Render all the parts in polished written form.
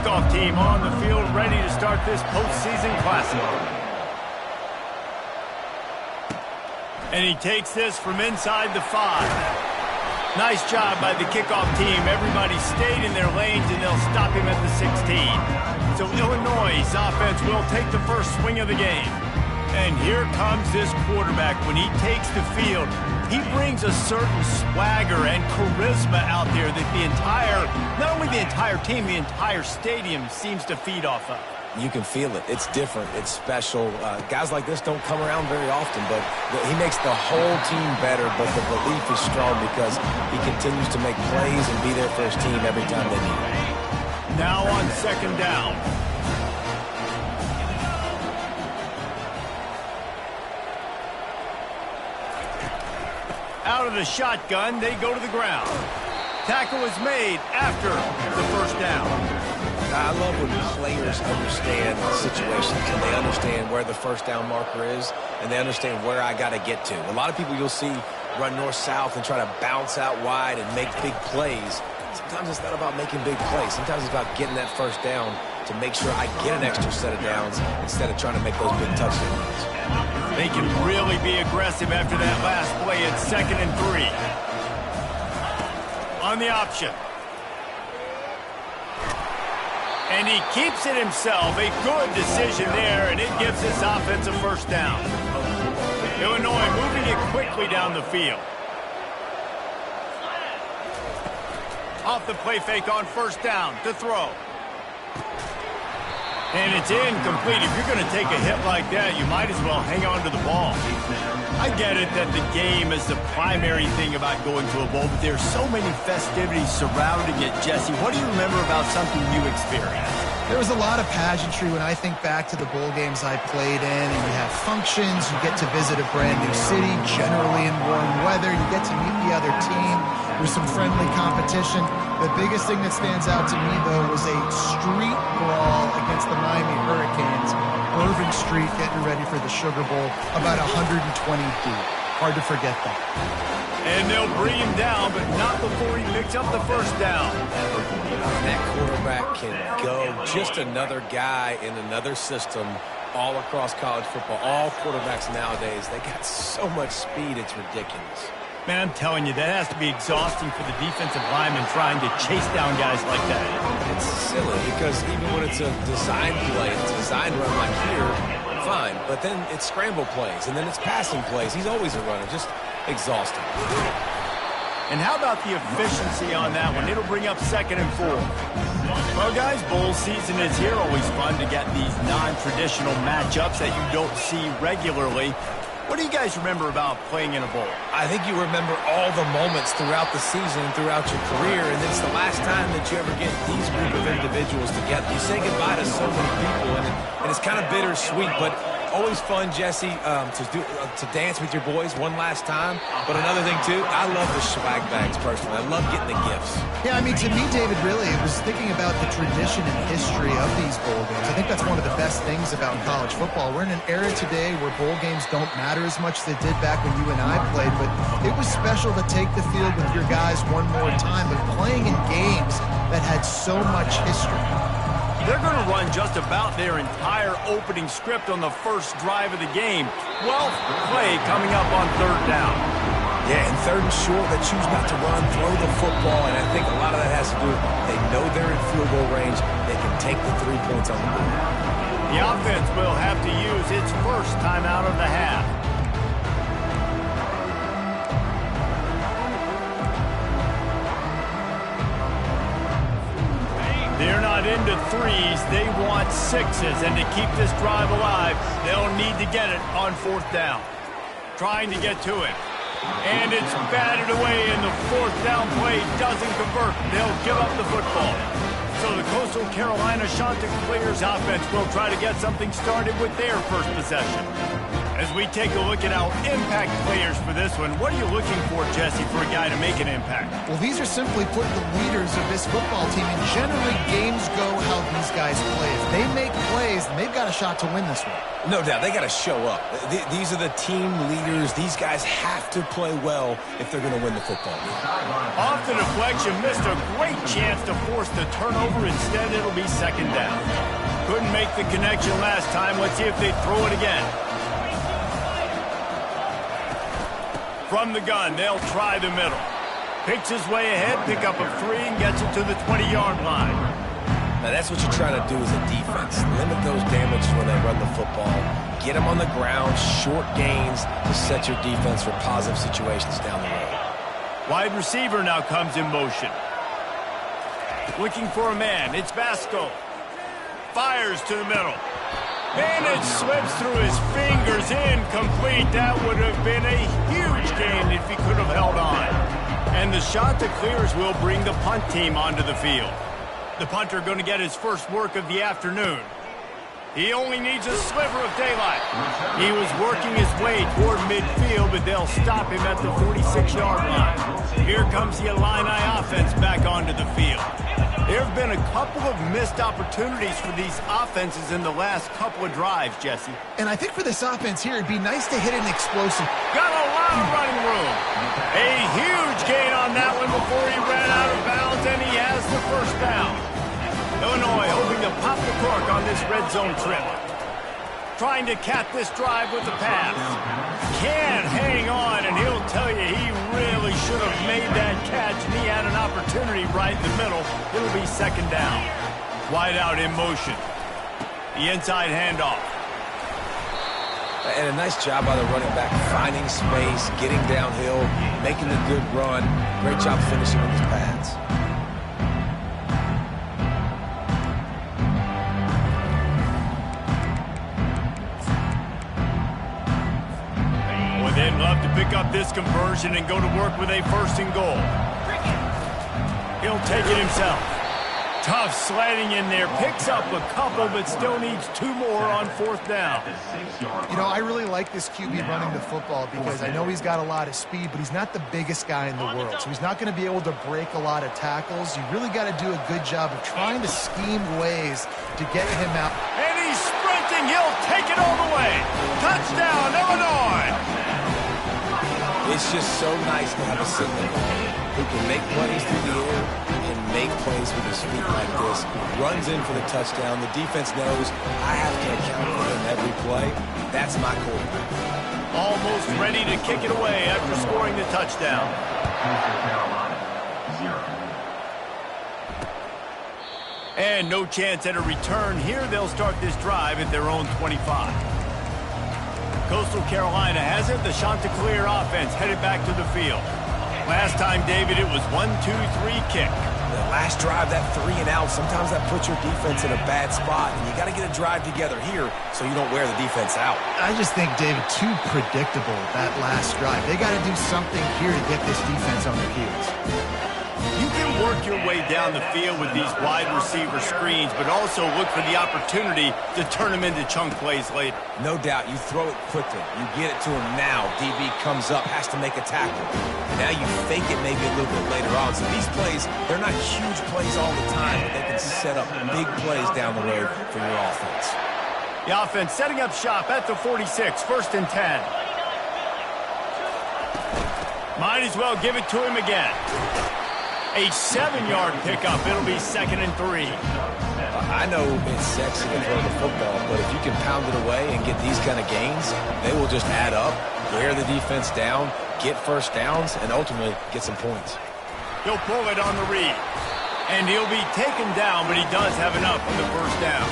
kickoff team on the field, ready to start this postseason classic. And he takes this from inside the 5. Nice job by the kickoff team. Everybody stayed in their lanes, and they'll stop him at the 16. So Illinois' offense will take the first swing of the game. And here comes this quarterback. When he takes the field, he brings a certain swagger and charisma out there that not only the entire team, the entire stadium seems to feed off of. You can feel it. It's different. It's special. Guys like this don't come around very often, but he makes the whole team better, but the belief is strong because he continues to make plays and be there for his team every time they need him. Now on second down. Out of the shotgun, they go to the ground. Tackle is made after the first down. I love when players understand situations and they understand where the first down marker is and they understand where I got to get to. A lot of people you'll see run north-south and try to bounce out wide and make big plays. Sometimes it's not about making big plays. Sometimes it's about getting that first down to make sure I get an extra set of downs instead of trying to make those big touchdowns. They can really be aggressive after that last play at 2nd and 3. On the option. And he keeps it himself. A good decision there, and it gives this offense a first down. Illinois moving it quickly down the field. Off the play fake on first down to throw. And it's incomplete. If you're going to take a hit like that, you might as well hang on to the ball. I get it that the game is the primary thing about going to a bowl, but there's so many festivities surrounding it. Jesse, what do you remember about something you experienced? There was a lot of pageantry when I think back to the bowl games I played in, and you have functions, you get to visit a brand new city, generally in warm weather, you get to meet the other team, there's some friendly competition. The biggest thing that stands out to me, though, was a street brawl against the Miami Hurricanes. Bourbon Street getting ready for the Sugar Bowl, about 120 deep. Hard to forget that. And they'll bring him down, but not before he picks up the first down. That quarterback can go. Just another guy in another system all across college football. All quarterbacks nowadays, they got so much speed, it's ridiculous. Man, I'm telling you, that has to be exhausting for the defensive lineman trying to chase down guys like that. It's silly because even when it's a design play, it's a design run like here, fine. But then it's scramble plays, and then it's passing plays. He's always a runner, just exhausting. And how about the efficiency on that one? It'll bring up 2nd and 4. Well, guys, bowl season is here. Always fun to get these non-traditional matchups that you don't see regularly. What do you guys remember about playing in a bowl? I think you remember all the moments throughout the season, throughout your career, and it's the last time that you ever get these group of individuals together. You say goodbye to so many people, and it's kind of bittersweet, but always fun, Jesse, to dance with your boys one last time. But another thing, too, I love the swag bags, personally. I love getting the gifts. Yeah, I mean, to me, David, really, it was thinking about the tradition and history of these bowl games. I think that's one of the best things about college football. We're in an era today where bowl games don't matter as much as they did back when you and I played, but it was special to take the field with your guys one more time, but playing in games that had so much history. They're going to run just about their entire opening script on the first drive of the game. 12th play coming up on 3rd down. Yeah, and 3rd and short, they choose not to run, throw the football, and I think a lot of that has to do with they know they're in field goal range. They can take the 3 points on the board. The offense will have to use its first timeout of the half. They're not into 3s, they want 6s, and to keep this drive alive, they'll need to get it on 4th down. Trying to get to it. And it's batted away, and the 4th down play doesn't convert. They'll give up the football. So the Coastal Carolina Chanticleers offense will try to get something started with their first possession. As we take a look at our impact players for this one, what are you looking for, Jesse, for a guy to make an impact? Well, these are simply put the leaders of this football team, and generally games go how these guys play. If they make plays, then they've got a shot to win this one. No doubt, they got to show up. These are the team leaders. These guys have to play well if they're going to win the football game. Off the deflection, missed a great chance to force the turnover. Instead, it'll be second down. Couldn't make the connection last time. Let's see if they throw it again. From the gun, they'll try the middle. Picks his way ahead, pick up a 3, and gets it to the 20-yard line. Now, that's what you're trying to do as a defense. Limit those damages when they run the football. Get them on the ground, short gains to set your defense for positive situations down the road. Wide receiver now comes in motion. Looking for a man. It's Vasco. Fires to the middle. And it slips through his fingers, incomplete. That would have been a huge gain if he could have held on. And the shot that clears will bring the punt team onto the field. The punter going to get his first work of the afternoon. He only needs a sliver of daylight. He was working his way toward midfield, but they'll stop him at the 46-yard line. Here comes the Illini offense back onto the field. There have been a couple of missed opportunities for these offenses in the last couple of drives, Jesse. And I think for this offense here, it'd be nice to hit an explosive. Got a lot of running room. A huge gain on that one before he ran out of bounds, and he has the first down. Illinois hoping to pop the cork on this red zone trip. Trying to cap this drive with the pass. Can hang on, and he'll tell you he really should have made that catch, and he had an opportunity right in the middle. It'll be second down. Wide out in motion. The inside handoff. And a nice job by the running back, finding space, getting downhill, making a good run. Great job finishing with his pads. They'd love to pick up this conversion and go to work with a first and goal. He'll take it himself. Tough sledding in there. Picks up a couple, but still needs 2 more on fourth down. You know, I really like this QB running the football because I know he's got a lot of speed, but he's not the biggest guy in the world. So he's not going to be able to break a lot of tackles. You really got to do a good job of trying to scheme ways to get him out. And he's sprinting. He'll take it all the way. Touchdown, Illinois. It's just so nice to have a signal who can make plays through the air and make plays with his feet like this. Runs in for the touchdown. The defense knows I have to account for him every play. That's my quarterback. Almost ready to kick it away after scoring the touchdown. And no chance at a return here. They'll start this drive at their own 25. Coastal Carolina has it. The Chanticleer offense headed back to the field. Last time, David, it was 1-2-3 kick. The last drive, that 3 and out, sometimes that puts your defense in a bad spot, and you got to get a drive together here so you don't wear the defense out. I just think, David, too predictable, that last drive. They got to do something here to get this defense on their heels. You can work your way down the field with these wide receiver screens, but also look for the opportunity to turn them into chunk plays later. No doubt, you throw it quickly. You get it to him now. DB comes up, has to make a tackle. Now you fake it maybe a little bit later on. So these plays, they're not huge plays all the time, but they can set up big plays down the road for your offense. The offense setting up shop at the 46, first and 10. Might as well give it to him again. A 7-yard pickup. It'll be second and 3. I know it's sexy to throw the football, but if you can pound it away and get these kind of gains, they will just add up, wear the defense down, get first downs, and ultimately get some points. He'll pull it on the read. And he'll be taken down, but he does have enough on the first down.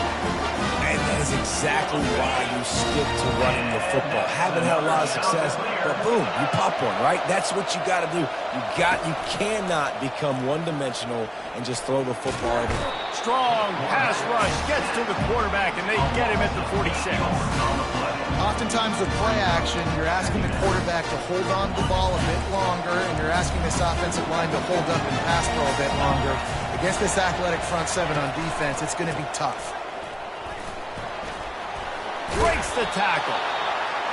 And that is exactly why you stick to running the football. Haven't had a lot of success, but boom, you pop one, right? That's what you got to do. You cannot become one-dimensional and just throw the football everywhere. Strong pass rush gets to the quarterback, and they get him at the 46. Oftentimes with play action, you're asking the quarterback to hold on to the ball a bit longer, and you're asking this offensive line to hold up and pass pro a bit longer. Against this athletic front seven on defense, it's going to be tough. Breaks the tackle.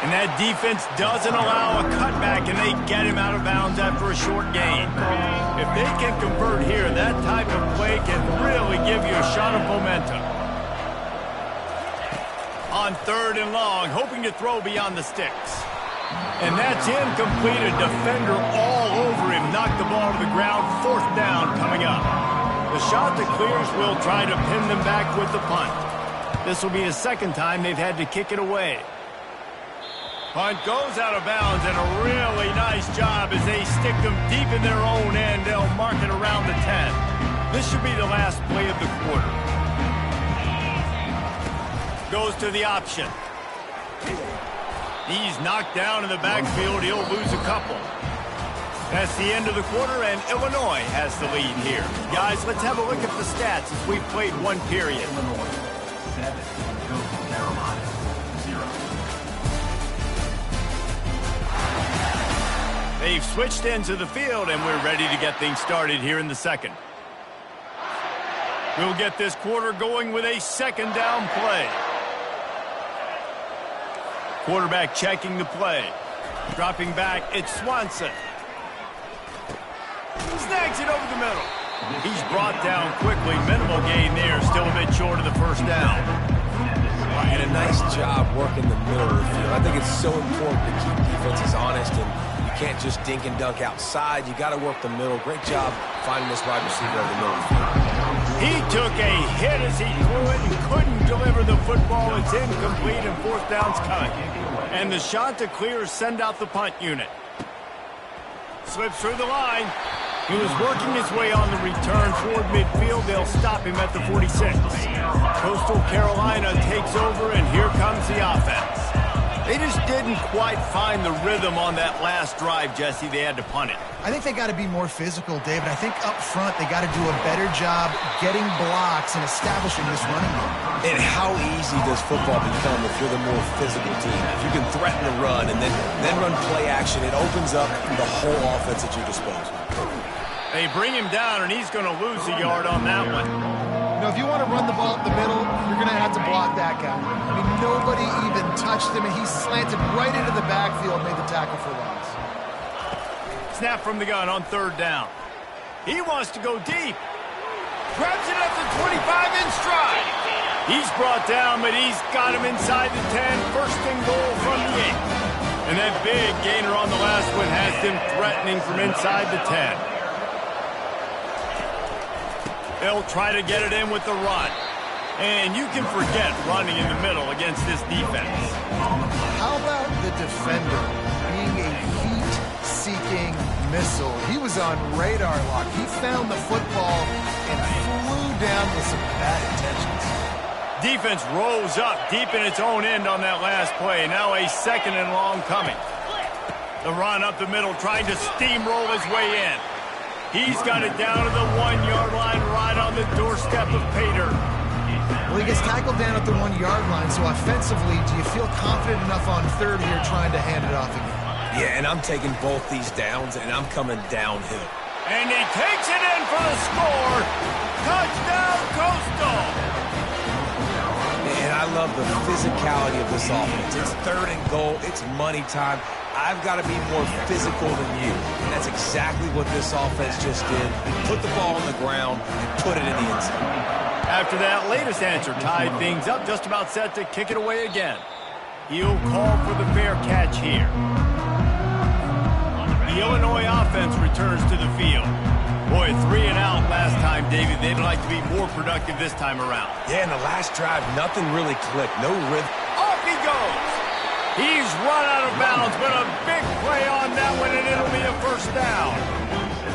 And that defense doesn't allow a cutback, and they get him out of bounds after a short gain. If they can convert here, that type of play can really give you a shot of momentum. On 3rd and long, hoping to throw beyond the sticks. And that's incomplete. A defender all over him. Knocked the ball to the ground. 4th down coming up. The shot that clears will try to pin them back with the punt. This will be the 2nd time they've had to kick it away. Punt goes out of bounds, and a really nice job as they stick them deep in their own end. They'll mark it around the 10. This should be the last play of the quarter. Goes to the option. He's knocked down in the backfield. He'll lose a couple. That's the end of the quarter, and Illinois has the lead here. Guys, let's have a look at the stats as we've played 1 period. Illinois 7, Coastal Carolina 0. They've switched ends of the field, and we're ready to get things started here in the 2nd. We'll get this quarter going with a 2nd down play. Quarterback checking the play. Dropping back, it's Swanson. Snags it over the middle. He's brought down quickly. Minimal gain there. Still a bit short of the 1st down. And a nice job working the middle of the field. I think it's so important to keep defenses honest, and you can't just dink and dunk outside. You got to work the middle. Great job finding this wide receiver over the middle of the field. He took a hit as he threw it and couldn't deliver the football. It's incomplete, and 4th down's coming. And the shot to clear send out the punt unit. Slips through the line. He was working his way on the return toward midfield. They'll stop him at the 46. Coastal Carolina takes over, and here comes the offense. They just didn't quite find the rhythm on that last drive, Jesse. They had to punt it. I think they got to be more physical, David. I think up front they got to do a better job getting blocks and establishing this running game. And how easy does football become if you're the more physical team? If you can threaten the run and then run play action, it opens up the whole offense at your disposal. They bring him down, and he's going to lose a yard on that one. You know, if you want to run the ball up the middle, you're going to have to block that guy. I mean, nobody even touched him, and he slanted right into the backfield, made the tackle for loss. Snap from the gun on 3rd down. He wants to go deep. Grabs it up to 25 in stride. He's brought down, but he's got him inside the 10. 1st and goal from the 8. And that big gainer on the last one has him threatening from inside the 10. They'll try to get it in with the run. And you can forget running in the middle against this defense. How about the defender being a heat-seeking missile? He was on radar lock. He found the football and flew down with some bad intentions. Defense rose up deep in its own end on that last play. Now a 2nd and long coming. The run up the middle, trying to steamroll his way in. He's got it down to the 1-yard line, right on the doorstep of Pater. Well, he gets tackled down at the 1-yard line, so offensively, do you feel confident enough on 3rd here trying to hand it off again? Yeah, and I'm taking both these downs, and I'm coming downhill. And he takes it in for the score. Touchdown, Coastal. And I love the physicality of this offense. It's 3rd and goal. It's money time. I've got to be more physical than you. And that's exactly what this offense just did. Put the ball on the ground and put it in the end zone. After that latest answer tied things up, just about set to kick it away again. He'll call for the fair catch here. The Illinois offense returns to the field. Boy, 3 and out last time, David. They'd like to be more productive this time around. Yeah, in the last drive, nothing really clicked. No rhythm. Off he goes. He's run out of bounds, but a big play on that one, and it'll be a 1st down.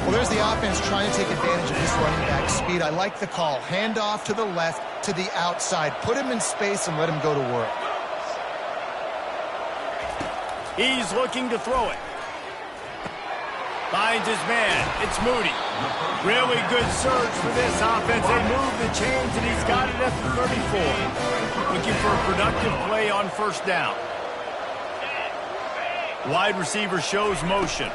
Well, there's the offense trying to take advantage of this running back speed. I like the call. Hand off to the left, to the outside. Put him in space and let him go to work. He's looking to throw it. Finds his man. It's Moody. Really good surge for this offense. They move the chains, and he's got it at the 34. Looking for a productive play on 1st down. Wide receiver shows motion.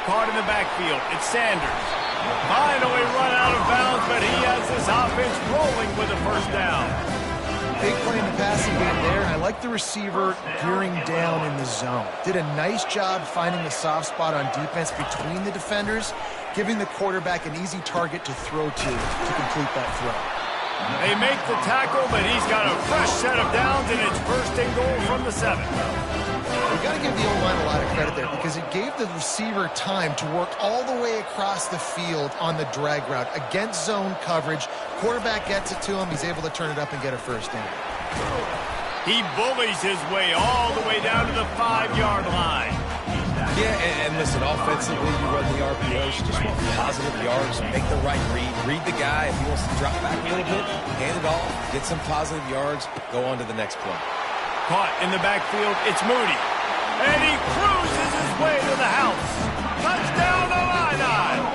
Caught in the backfield. It's Sanders. Finally run out of bounds, but he has this offense rolling with a 1st down. Big play in the passing game there, and I like the receiver gearing down in the zone. Did a nice job finding the soft spot on defense between the defenders, giving the quarterback an easy target to throw to complete that throw. They make the tackle, but he's got a fresh set of downs, and it's first and goal from the 7. We've got to give the O-line a lot of credit there because it gave the receiver time to work all the way across the field on the drag route against zone coverage. Quarterback gets it to him. He's able to turn it up and get a first down. He bullies his way all the way down to the 5-yard line. Yeah, and listen, offensively, you run the RPOs, you just want positive yards, make the right read the guy. If he wants to drop back a little bit, hand it off, get some positive yards, go on to the next play. Caught in the backfield, it's Moody. And he cruises his way to the house. Touchdown, Illini!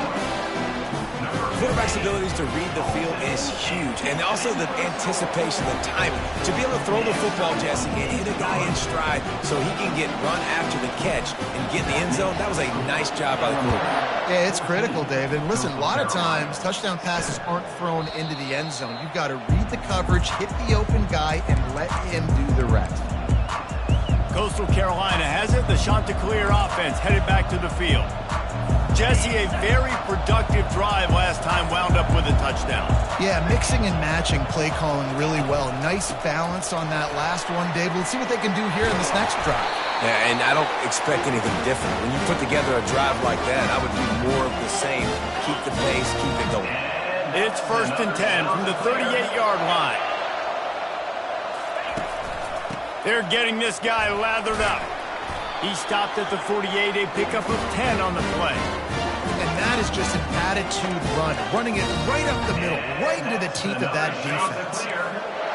Quarterback's abilities to read the field is huge. And also the anticipation, the timing. To be able to throw the football, Jesse, and hit a guy in stride so he can get run after the catch and get in the end zone, that was a nice job by the quarterback. Yeah, it's critical, David. And listen, a lot of times, touchdown passes aren't thrown into the end zone. You've got to read the coverage, hit the open guy, and let him do the rest. Coastal Carolina has it. The Chanticleer offense headed back to the field. Jesse, a very productive drive last time, wound up with a touchdown. Yeah, mixing and matching play calling really well. Nice balance on that last one, David. Let's see what they can do here in this next drive. Yeah, and I don't expect anything different. When you put together a drive like that, I would do more of the same. Keep the pace, keep it going. It's first and 10 from the 38-yard line. They're getting this guy lathered up. He stopped at the 48, a pickup of 10 on the play. And that is just an attitude run, running it right up the middle, right into the teeth of that defense.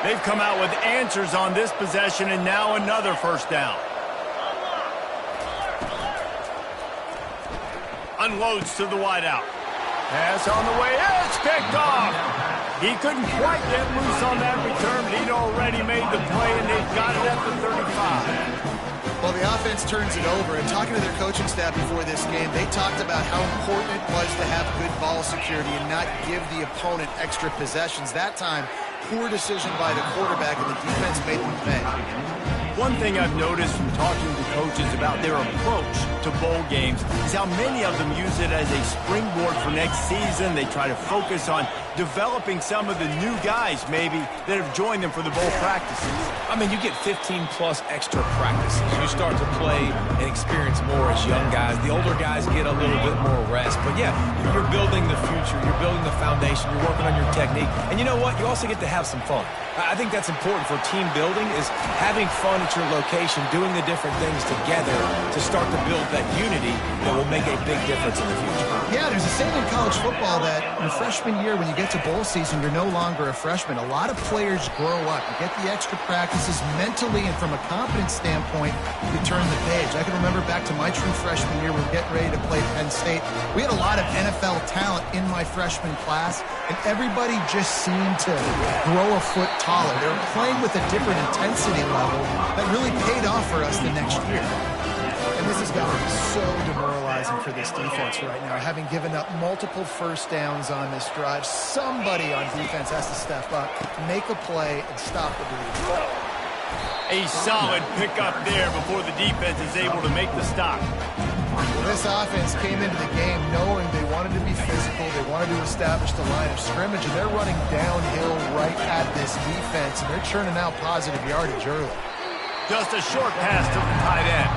They've come out with answers on this possession, and now another first down. Unloads to the wideout. Pass on the way, it's picked off. He couldn't quite get loose on that return, but he'd already made the play, and they've got it at the 35. Well, the offense turns it over, and talking to their coaching staff before this game, they talked about how important it was to have good ball security and not give the opponent extra possessions. That time, poor decision by the quarterback, and the defense made them pay. One thing I've noticed from talking to coaches about their approach to bowl games is how many of them use it as a springboard for next season. They try to focus on developing some of the new guys, maybe, that have joined them for the bowl practices. I mean, you get 15-plus extra practices. You start to play and experience more as young guys. The older guys get a little bit more rest. But, yeah, you're building the future. You're building the foundation. You're working on your technique. And you know what? You also get to have some fun. I think that's important for team building, is having fun at your location, doing the different things together to start to build that unity that will make a big difference in the future. Yeah, there's a saying in college football that in freshman year, when you get to bowl season, you're no longer a freshman. A lot of players grow up. You get the extra practices mentally, and from a confidence standpoint, you turn the page. I can remember back to my true freshman year, we were getting ready to play Penn State. We had a lot of NFL talent in my freshman class, and everybody just seemed to grow a foot taller. They were playing with a different intensity level that really paid off for us the next year. And this has got to be so demoralizing for this defense right now. Having given up multiple first downs on this drive, somebody on defense has to step up, make a play, and stop the bleeding. A solid pickup there before the defense is able to make the stop. Well, this offense came into the game knowing they wanted to be physical, they wanted to establish the line of scrimmage, and they're running downhill right at this defense, and they're churning out positive yardage early. Just a short pass to the tight end.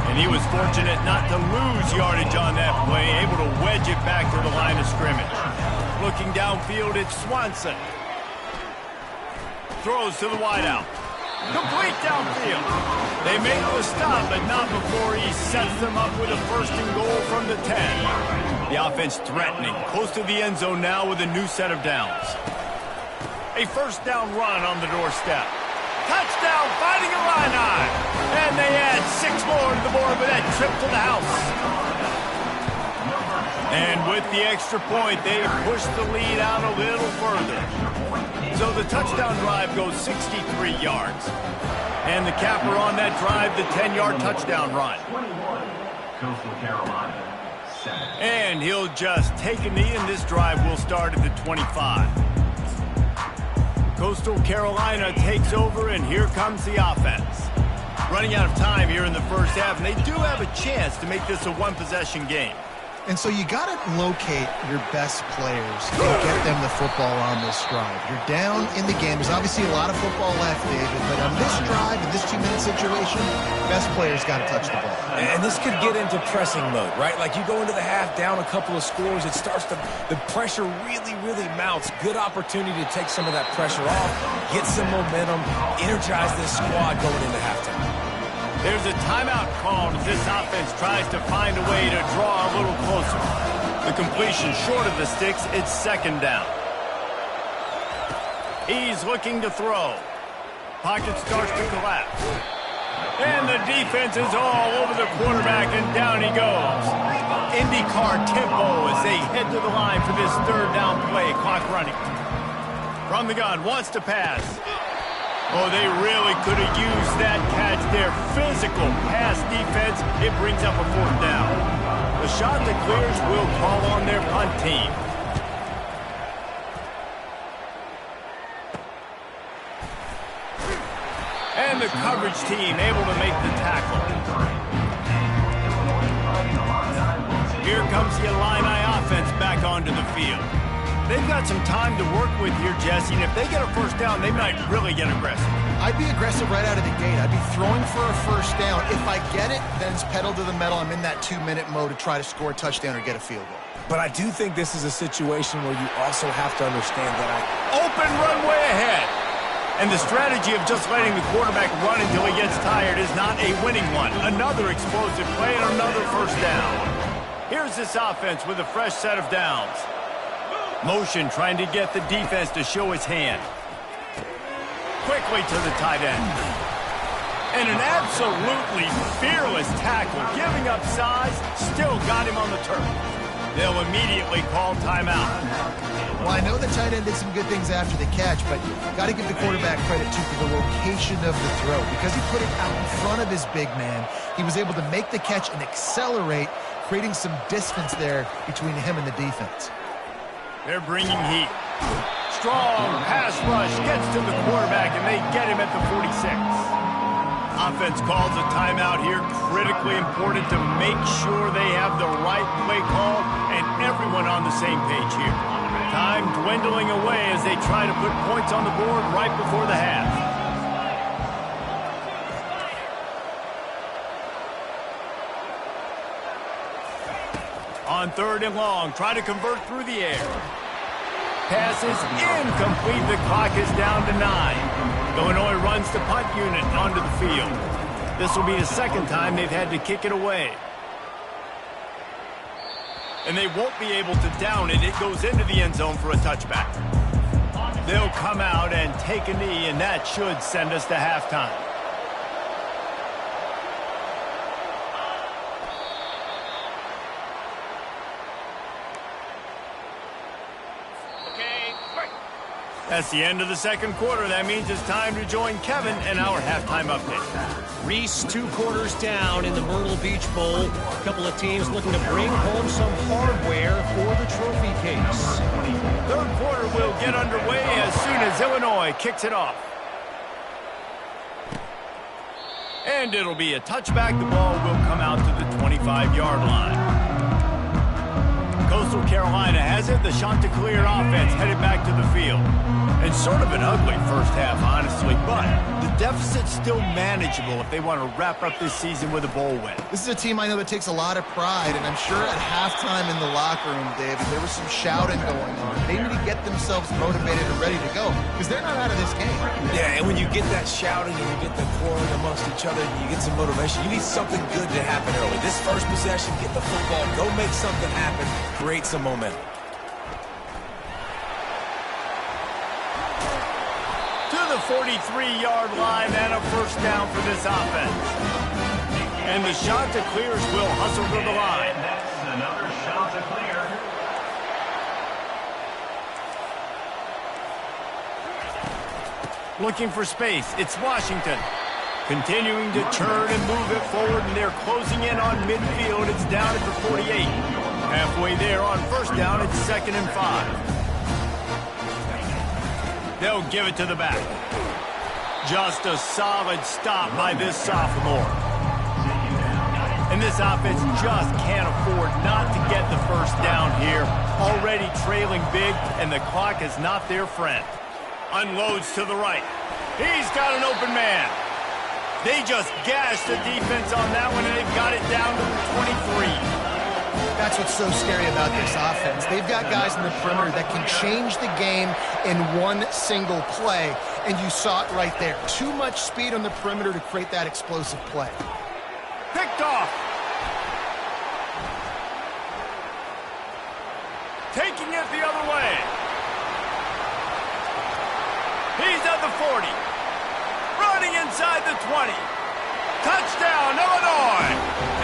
And he was fortunate not to lose yardage on that play, able to wedge it back to the line of scrimmage. Looking downfield, it's Swanson. Throws to the wideout. Complete downfield. They make the stop, but not before he sets them up with a first and goal from the 10. The offense threatening, close to the end zone now with a new set of downs. A first down run on the doorstep. Touchdown, Fighting Illini. And they add 6 more to the board with that trip to the house. And with the extra point, they push the lead out a little further. So the touchdown drive goes 63 yards. And the capper on that drive, the 10-yard touchdown run. 21, Coastal Carolina, 7. And he'll just take a knee, and this drive will start at the 25. Coastal Carolina takes over, and here comes the offense. Running out of time here in the first half, and they do have a chance to make this a one-possession game. And so you got to locate your best players and get them the football on this drive. You're down in the game. There's obviously a lot of football left, David, but on this drive, in this 2-minute situation, best players got to touch the ball. And this could get into pressing mode, right? Like you go into the half down a couple of scores, it starts to, the pressure really, really mounts. Good opportunity to take some of that pressure off, get some momentum, energize this squad going into halftime. There's a timeout called as this offense tries to find a way to draw a little closer. The completion short of the sticks, it's second down. He's looking to throw. Pocket starts to collapse. And the defense is all over the quarterback, and down he goes. IndyCar tempo as they head to the line for this third down play. Clock running. From the gun, wants to pass. Oh, they really could have used that catch there. Physical pass defense. It brings up a fourth down. The shot that clears will call on their punt team. And the coverage team able to make the tackle. Here comes the Illini offense back onto the field. They've got some time to work with here, Jesse, and if they get a first down, they might really get aggressive. I'd be aggressive right out of the gate. I'd be throwing for a first down. If I get it, then it's pedal to the metal. I'm in that 2-minute mode to try to score a touchdown or get a field goal. But I do think this is a situation where you also have to understand that Open runway ahead. And the strategy of just letting the quarterback run until he gets tired is not a winning one. Another explosive play and another first down. Here's this offense with a fresh set of downs. Motion trying to get the defense to show his hand. Quickly to the tight end. And an absolutely fearless tackle. Giving up size, still got him on the turf. They'll immediately call timeout. Well, I know the tight end did some good things after the catch, but got to give the quarterback credit, too, for the location of the throw. Because he put it out in front of his big man, he was able to make the catch and accelerate, creating some distance there between him and the defense. They're bringing heat. Strong pass rush gets to the quarterback, and they get him at the 46. Offense calls a timeout here. Critically important to make sure they have the right play call and everyone on the same page here. Time dwindling away as they try to put points on the board right before the half. On third and long, try to convert through the air. Pass is incomplete. The clock is down to 9. Illinois runs the punt unit onto the field. This will be the second time they've had to kick it away. And they won't be able to down it. It goes into the end zone for a touchback. They'll come out and take a knee, and that should send us to halftime. That's the end of the second quarter. That means it's time to join Kevin in our halftime update. Reese 2 quarters down in the Myrtle Beach Bowl. A couple of teams looking to bring home some hardware for the trophy case. Third quarter will get underway as soon as Illinois kicks it off. And it'll be a touchback. The ball will come out to the 25-yard line. Coastal Carolina has it. The Chanticleer offense headed back to the field. And sort of an ugly first half, honestly, but the deficit's still manageable if they want to wrap up this season with a bowl win. This is a team I know that takes a lot of pride, and I'm sure at halftime in the locker room, David, there was some shouting going on. They need to get themselves motivated and ready to go because they're not out of this game. Yeah, and when you get that shouting and you get the quarreling amongst each other and you get some motivation, you need something good to happen early. This first possession, get the football, go make something happen, create some momentum. To the 43-yard line and a first down for this offense. And the Chanticleers will hustle to the line. That's another Chanticleer. Looking for space. It's Washington. Continuing to turn and move it forward, and they're closing in on midfield. It's down at the 48. Halfway there on first down, it's 2nd and 5. They'll give it to the back. Just a solid stop by this sophomore. And this offense just can't afford not to get the first down here. Already trailing big, and the clock is not their friend. Unloads to the right. He's got an open man. They just gashed the defense on that one, and they've got it down to the 23. That's what's so scary about this offense. They've got guys in the perimeter that can change the game in one single play, and you saw it right there. Too much speed on the perimeter to create that explosive play. Picked off. Taking it the other way. He's at the 40. Running inside the 20. Touchdown, Illinois.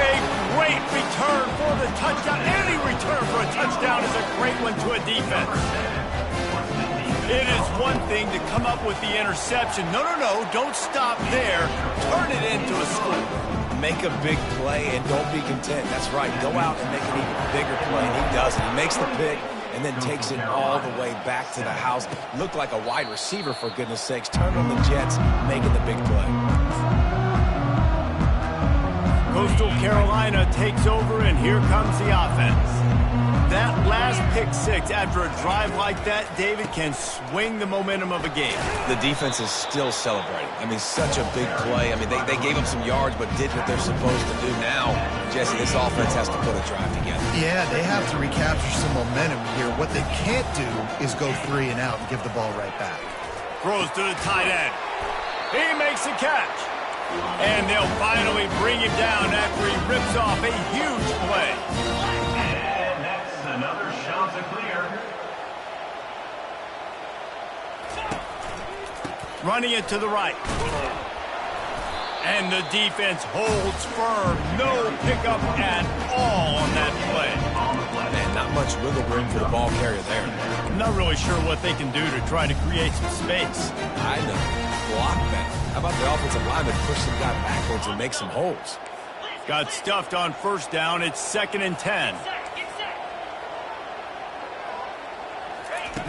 A great return for the touchdown. Any return for a touchdown is a great one to a defense. It is one thing to come up with the interception. No, don't stop there. Turn it into a score. Make a big play and don't be content. That's right. Go out and make an even bigger play, and he does it. He makes the pick and then takes it all the way back to the house. Looked like a wide receiver, for goodness sakes. Turned on the Jets, making the big play. Coastal Carolina takes over, and here comes the offense. That last pick six after a drive like that, David, can swing the momentum of a game. The defense is still celebrating. I mean, such a big play. I mean, they gave up some yards but did what they're supposed to do. Now, Jesse, this offense has to put a drive together. Yeah, they have to recapture some momentum here. What they can't do is go 3 and out and give the ball right back. Throws to the tight end. He makes the catch. And they'll finally bring him down after he rips off a huge play. And that's another shot to clear. Running it to the right. And the defense holds firm. No pickup at all on that play. Man, not much wiggle room for the ball carrier there. I'm not really sure what they can do to try to create some space. I know. Block better. How about the offensive lineman push some guy backwards and make some holes? Got stuffed on first down. It's 2nd and 10.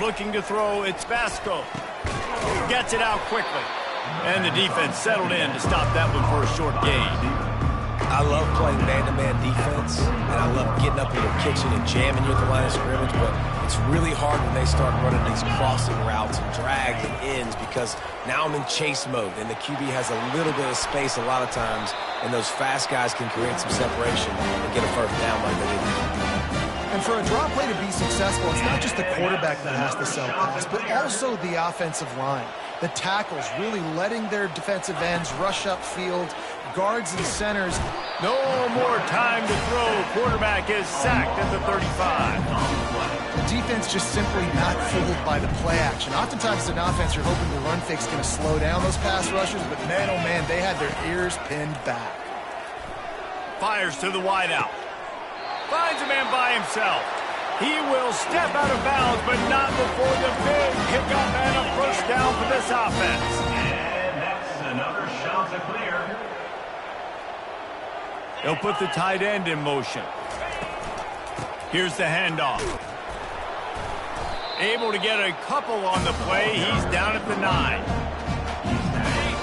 Looking to throw. It's Vasco. Gets it out quickly. And the defense settled in to stop that one for a short gain. I love playing man-to-man defense, and I love getting up in your kitchen and jamming you at the line of scrimmage, but it's really hard when they start running these crossing routes and drags and ends because now I'm in chase mode, and the QB has a little bit of space a lot of times, and those fast guys can create some separation and get a first down like they did. And for a draw play to be successful, it's not just the quarterback that has to sell pass, but also the offensive line. The tackles really letting their defensive ends rush upfield, guards and centers. No more time to throw. Quarterback is sacked at the 35. The defense just simply not fooled by the play action. Oftentimes, as an offense, you're hoping the run fake's going to slow down those pass rushers, but man, oh man, they had their ears pinned back. Fires to the wideout. Finds a man by himself. He will step out of bounds, but not before the big kickoff and a first down for this offense. And that's another shot to clear. They'll put the tight end in motion. Here's the handoff. Able to get a couple on the play. He's down at the 9.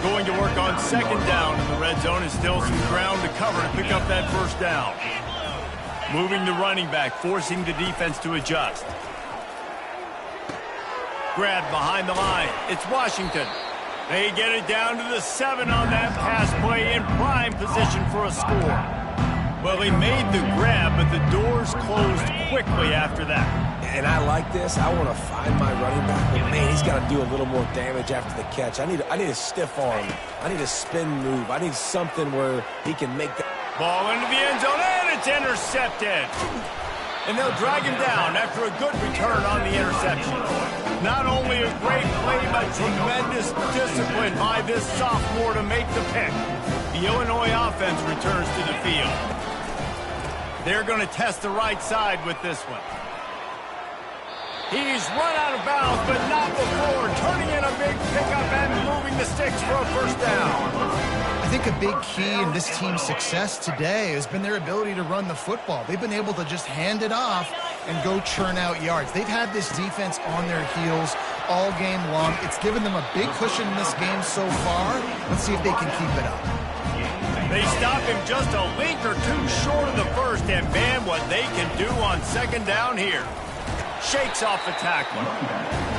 Going to work on 2nd down in the red zone, and still some ground to cover to pick up that first down. Moving the running back, forcing the defense to adjust. Grab behind the line. It's Washington. They get it down to the 7 on that pass play in prime position for a score. Well, he made the grab, but the doors closed quickly after that. And I like this. I want to find my running back, but man, he's got to do a little more damage after the catch. I need a stiff arm. I need a spin move. I need something where he can make that. Ball into the end zone, and it's intercepted. And they'll drag him down after a good return on the interception. Not only a great play, but tremendous discipline by this sophomore to make the pick. The Illinois offense returns to the field. They're going to test the right side with this one. He's run out of bounds, but not before turning in a big pickup and moving the sticks for a first down. I think a big key in this team's success today has been their ability to run the football. They've been able to just hand it off and go churn out yards. They've had this defense on their heels all game long. It's given them a big cushion in this game so far. Let's see if they can keep it up. They stop him just a length or two short of the first, and man, what they can do on second down here. Shakes off the tackler.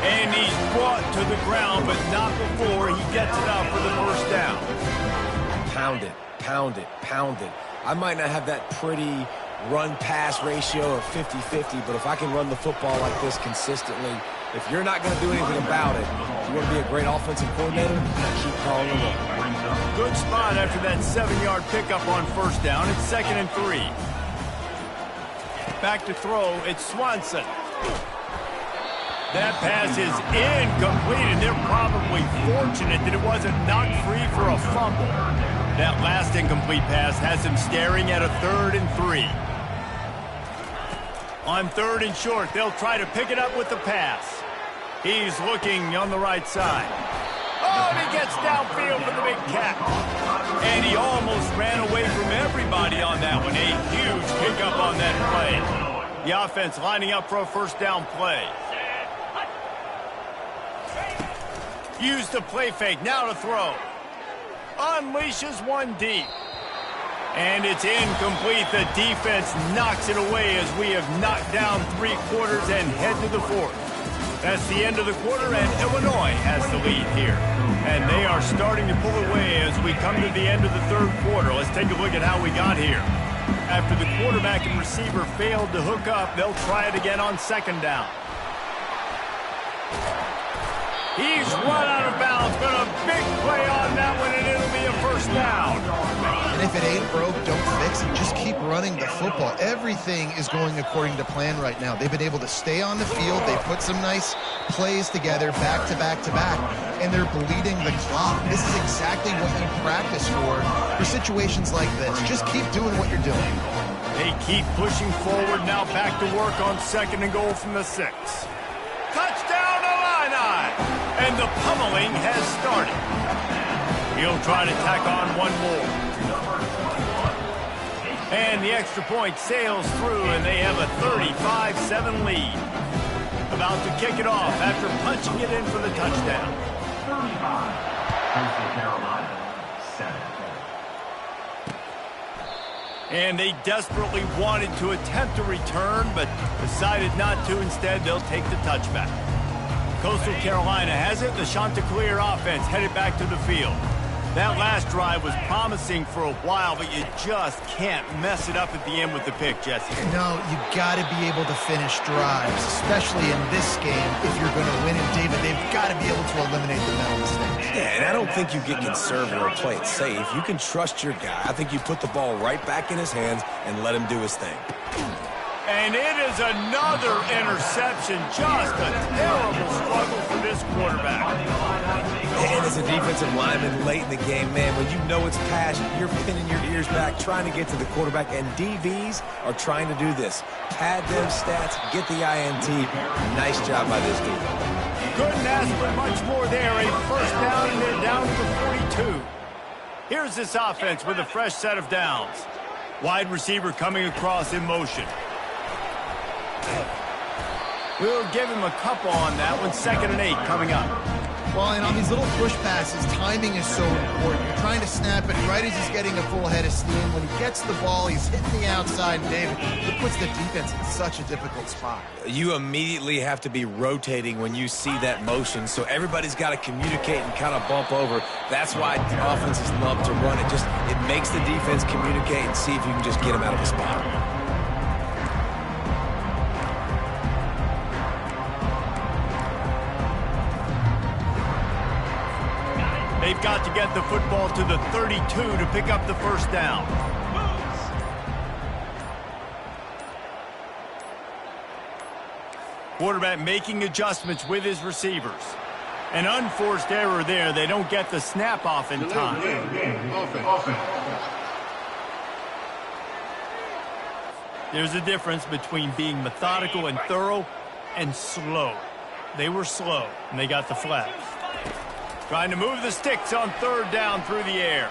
And he's brought to the ground, but not before he gets it out for the first down. Pound it, pound it, pound it. I might not have that pretty run-pass ratio of 50-50, but if I can run the football like this consistently, if you're not going to do anything about it, if you want to be a great offensive coordinator, keep calling the run. Good spot after that 7-yard pickup on first down. It's 2nd and 3. Back to throw. It's Swanson. That pass is incomplete, and they're probably fortunate that it wasn't knocked free for a fumble. That last incomplete pass has him staring at a 3rd and 3. On 3rd and short, they'll try to pick it up with the pass. He's looking on the right side. Oh, and he gets downfield for the big catch. And he almost ran away from everybody on that one. A huge pickup on that play. The offense lining up for a first down play. Use the play fake. Now to throw. Unleashes one deep. And it's incomplete. The defense knocks it away as we have knocked down 3 quarters and head to the 4th. That's the end of the quarter, and Illinois has the lead here. And they are starting to pull away as we come to the end of the 3rd quarter. Let's take a look at how we got here. After the quarterback and receiver failed to hook up, they'll try it again on 2nd down. He's run out of bounds, but a big play on that one, and it'll be a first down. And if it ain't broke, don't fix it. Just keep running the football. Everything is going according to plan right now. They've been able to stay on the field. They put some nice plays together, back to back to back, and they're bleeding the clock. This is exactly what you practice for situations like this. Just keep doing what you're doing. They keep pushing forward. Now back to work on 2nd and goal from the 6. Touchdown, Illini! And the pummeling has started. He'll try to tack on one more. And the extra point sails through, and they have a 35-7 lead. About to kick it off after punching it in for the touchdown. 35. Coastal Carolina, 7. And they desperately wanted to attempt a return, but decided not to. Instead, they'll take the touchback. Coastal Carolina has it. The Chanticleer offense headed back to the field. That last drive was promising for a while, but you just can't mess it up at the end with the pick, Jesse. No, you got to be able to finish drives, especially in this game if you're going to win. And David, they've got to be able to eliminate the mental mistakes. Yeah, and I don't think you get conservative or play it safe. You can trust your guy. I think you put the ball right back in his hands and let him do his thing. And it is another interception. Just a terrible struggle for this quarterback. And as a defensive lineman late in the game, man, when you know it's passion, you're pinning your ears back, trying to get to the quarterback, and DBs are trying to do this. Pad them stats, get the INT. Nice job by this dude. Couldn't ask for much more there. A first down, and they're down to the 42. Here's this offense with a fresh set of downs. Wide receiver coming across in motion. We'll give him a couple on that one. 2nd and 8 coming up. Well, and on these little push passes, timing is so important. You're trying to snap it right as he's getting a full head of steam. When he gets the ball, he's hitting the outside. And David, it puts the defense in such a difficult spot. You immediately have to be rotating when you see that motion, so everybody's got to communicate and kind of bump over. That's why offenses love to run it. It makes the defense communicate and see if you can just get him out of the spot. They've got to get the football to the 32 to pick up the first down. Quarterback making adjustments with his receivers. An unforced error there. They don't get the snap off in time. There's a difference between being methodical and thorough and slow. They were slow, and they got the flag. Trying to move the sticks on 3rd down through the air.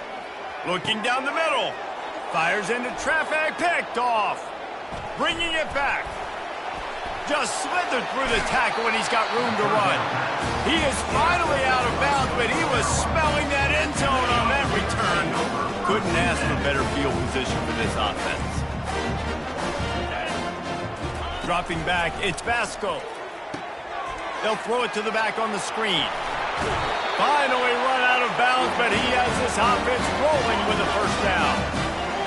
Looking down the middle. Fires into traffic, picked off. Bringing it back. Just slithered through the tackle when he's got room to run. He is finally out of bounds, but he was smelling that end zone on that return. Couldn't ask for better field position for this offense. Dropping back, it's Vasco. They'll throw it to the back on the screen. Finally run out of bounds, but he has this offense rolling with a first down.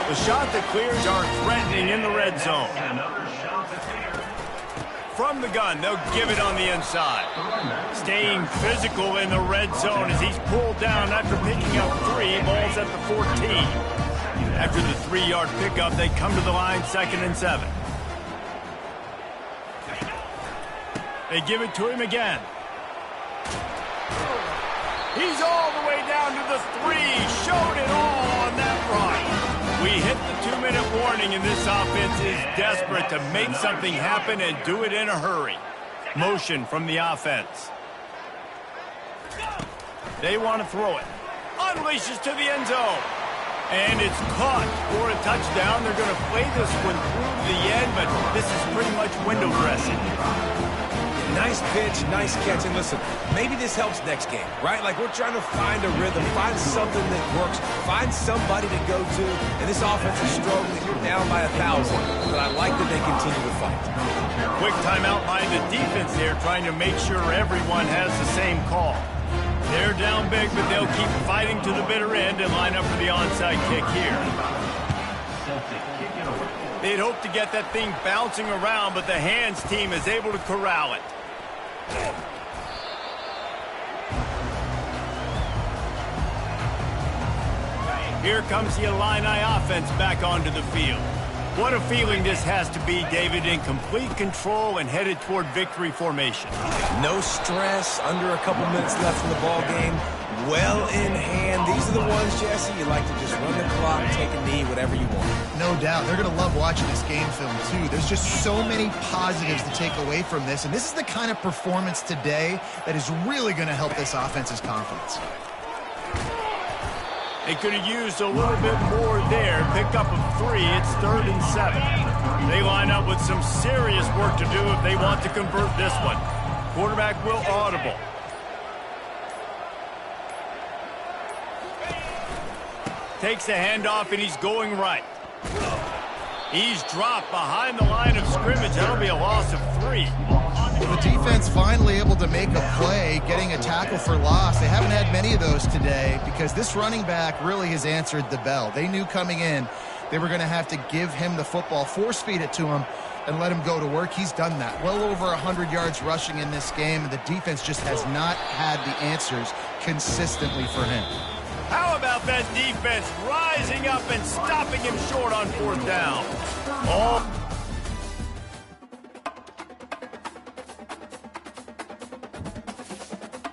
The shot that clears are threatening in the red zone. From the gun, they'll give it on the inside. Staying physical in the red zone as he's pulled down after picking up 3. Ball's at the 14. After the 3-yard pickup, they come to the line 2nd and 7. They give it to him again. He's all the way down to the 3. Showed it all on that run. We hit the 2-minute warning, and this offense is desperate to make something happen and do it in a hurry. Motion from the offense. They want to throw it. Unleashes to the end zone. And it's caught for a touchdown. They're going to play this one through to the end, but this is pretty much window dressing. Nice pitch, nice catch, and listen, maybe this helps next game, right? Like, we're trying to find a rhythm, find something that works, find somebody to go to, and this offense is struggling. You're down by 1,000, but I like that they continue to fight. Quick timeout by the defense there, trying to make sure everyone has the same call. They're down big, but they'll keep fighting to the bitter end and line up for the onside kick here. They'd hope to get that thing bouncing around, but the hands team is able to corral it. Here comes the Illini offense back onto the field. What a feeling this has to be, David, in complete control and headed toward victory formation. No stress, under a couple minutes left in the ball game. Well in hand. These are the ones, Jesse, you like to just run the clock, take a knee, whatever you want. No doubt. They're going to love watching this game film, too. There's just so many positives to take away from this, and this is the kind of performance today that is really going to help this offense's confidence. They could have used a little bit more there. Pick up a 3. It's 3rd and 7. They line up with some serious work to do if they want to convert this one. Quarterback will audible. Takes a handoff, and he's going right. He's dropped behind the line of scrimmage. That'll be a loss of 3. The defense finally able to make a play, getting a tackle for loss. They haven't had many of those today because this running back really has answered the bell. They knew coming in they were going to have to give him the football, force feed it to him, and let him go to work. He's done that. Well over 100 yards rushing in this game, and the defense just has not had the answers consistently for him. How about that defense rising up and stopping him short on 4th down? All